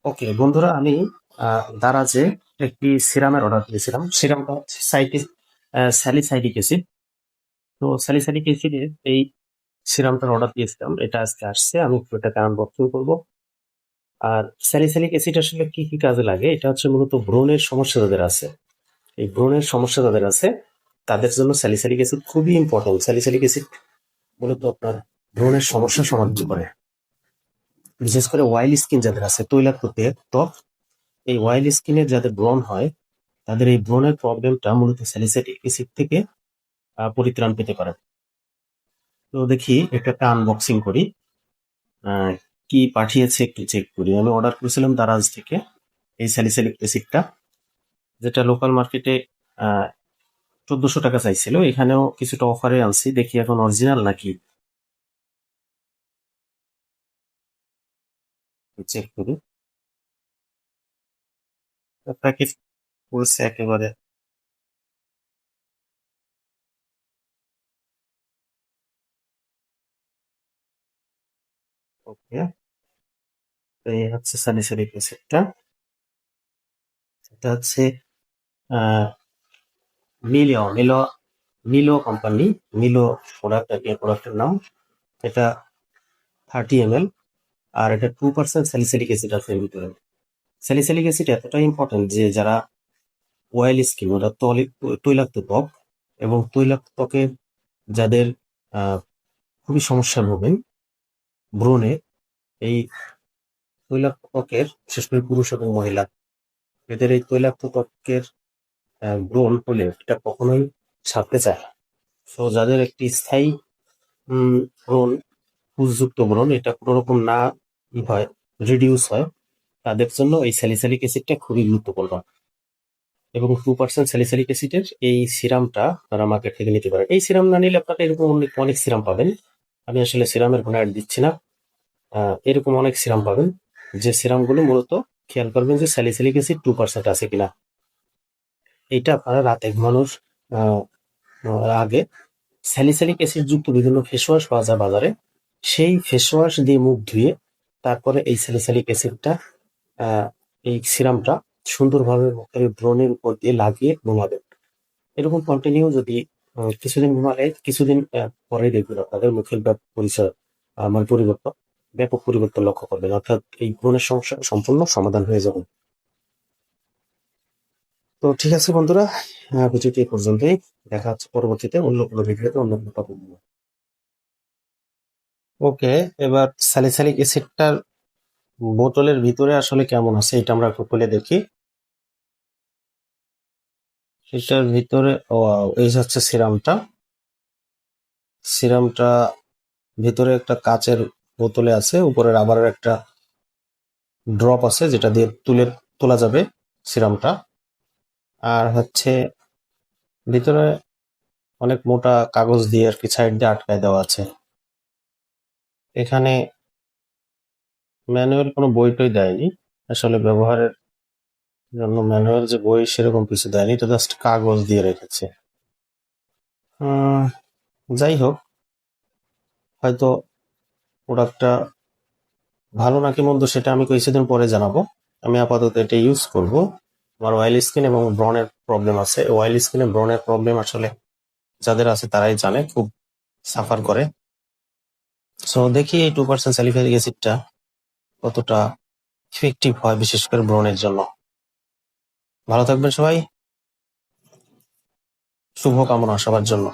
ওকে বন্ধুরা, আমি দারাজে একটি সিরামের অর্ডার দিয়েছিলাম। সিরামটা হচ্ছে স্যালিসাইলিক অ্যাসিড। তো স্যালিসাইলিক অ্যাসিডের এই সিরামটার অর্ডার দিয়েছিলাম, এটা আজকে আসছে। আমি একটু এটাকে আনবক্সিং করবো। আর স্যালিসাইলিক অ্যাসিড আসলে কি কি কাজে লাগে, এটা হচ্ছে মূলত ব্রণের সমস্যা যাদের আছে, এই ব্রণের সমস্যা যাদের আছে তাদের জন্য স্যালিসাইলিক অ্যাসিড খুবই ইম্পর্টেন্ট। স্যালিসাইলিক অ্যাসিড মূলত আপনার ব্রণের সমস্যা সমাধান করে। বিশেষ করে অয়েলি স্কিন যাদের আছে, তৈলাক্ত ত্বক, এই অয়েলি স্কিনের যাদের ব্রণ হয় তাদের এই ব্রণের প্রবলেমটা মূলত স্যালিসাইলিক অ্যাসিড থেকে পরিত্রাণ পেতে পারে। তো দেখি একটা আনবক্সিং করি। আহ, কি পাঠিয়েছে একটু চেক করি। আমি অর্ডার করেছিলাম দারাজ থেকে এই স্যালিসাইলিক অ্যাসিডটা, যেটা লোকাল মার্কেটে 1400 টাকা চাইছিল। এখানেও কিছুটা অফারে আনছি, দেখি এখন অরিজিনাল নাকি চেক করি। প্যাকেট করেছে একেবারে। ওকে, এই হচ্ছে স্যালিসাইলিক অ্যাসিডটা। এটা হচ্ছে আহ মিলো মিলো মিলো কোম্পানি, মিলো প্রোডাক্ট আর কি, প্রোডাক্টের নাম। এটা 30 ml, আর এটা 2% স্যালিসাইলিক অ্যাসিড আছে এর ভিতরে। স্যালিসাইলিক অ্যাসিড এতটাই ইম্পর্টেন্ট যে যারা অয়েল স্কিন, ওরা তৈলাক্ত ত্বক, এবং তৈলাক্ত ত্বকের যাদের আহ, খুবই সমস্যা ভোগেন ব্রণে, এই তৈলাক্ত ত্বকের, বিশেষ করে পুরুষ এবং মহিলা, এদের এই তৈলাক্ত ত্বকের ব্রণ হলে এটা কখনোই সারতে চায় না। তো যাদের একটি স্থায়ী ব্রণ, পুষযুক্ত ব্রণ, এটা কোনো রকম না হয়, রিডিউস হয়, তাদের জন্য এই স্যালিসাইলিক অ্যাসিডটা খুবই গুরুত্বপূর্ণ। এবং 2% স্যালিসাইলিক অ্যাসিডের এই সিরামটা আপনারা মার্কেট থেকে নিতে পারেন। এই সিরাম না নিলে আপনারা এরকম অনেক অনেক সিরাম পাবেন। আমি আসলে সিরামের কোনো অ্যাড দিচ্ছি না। এরকম অনেক সিরাম পাবেন, যে সিরামগুলো মূলত খেয়াল করবেন যে স্যালিসাইলিক অ্যাসিড 2% আছে কিনা। এটা আপনারা রাতে ঘুমানোর আহ, আগে, স্যালিসাইলিক অ্যাসিড যুক্ত বিভিন্ন ফেস ওয়াশ পাওয়া যায় বাজারে, সেই ফেস ওয়াশ দিয়ে মুখ ধুয়ে তারপরে এই স্যালিসাইলিক অ্যাসিডটা, এই সিরামটা সুন্দরভাবে মুখের ব্রণের উপর দিয়ে লাগিয়ে ঘুমাবেন। এরকম কন্টিনিউ যদি কিছুদিন ঘুমালে, কিছুদিন পরে দেখবেন আপনাদের মুখের পরিবর্তন, ব্যাপক পরিবর্তন লক্ষ্য করবেন, অর্থাৎ এই ব্রণের সমস্যা সম্পূর্ণ সমাধান হয়ে যাবে। তো ঠিক আছে বন্ধুরা, ভিডিওটি এ পর্যন্তই। দেখা হচ্ছে পরবর্তীতে অন্য কোনো ভিডিওতে অন্য কোনো টপিক নিয়ে। ওকে, এবার স্যালিসাইলিক অ্যাসিডটার বোতলের ভিতরে আসলে কেমন আছে এটা আমরা একটু খুলে দেখি। এটার ভিতরে এই হচ্ছে সিরামটা। সিরামটা ভিতরে একটা কাচের বোতলে আছে, উপরে রাবারের একটা ড্রপ আছে যেটা দিয়ে তোলা যাবে সিরামটা। আর হচ্ছে ভিতরে অনেক মোটা কাগজ দিয়ে আর কি সাইড দিয়ে আটকায় দেওয়া আছে। এখানে ম্যানুয়াল কোনো বই টই দেয়নি, আসলে ব্যবহারের জন্য ম্যানুয়াল যে বই সেরকম কিছু দেয়নি, এটা জাস্ট কাগজ দিয়ে রেখেছে। যাই হোক, হয়তো প্রোডাক্টটা ভালো নাকি মন্দ সেটা আমি কিছুদিন পরে জানাবো। আমি আপাতত এটা ইউজ করব। আমার অয়েল স্কিন এবং ব্রনের প্রবলেম আছে। অয়েল স্কিনে ব্রনের প্রবলেম আসলে যাদের আছে তারাই জানে, খুব সাফার করে। সো দেখি এই 2% স্যালিসাইলিক অ্যাসিডটা কতটা ইফেক্টিভ হয়, বিশেষ করে ব্রণের জন্য। ভালো থাকবেন সবাই, শুভকামনা সবার জন্য।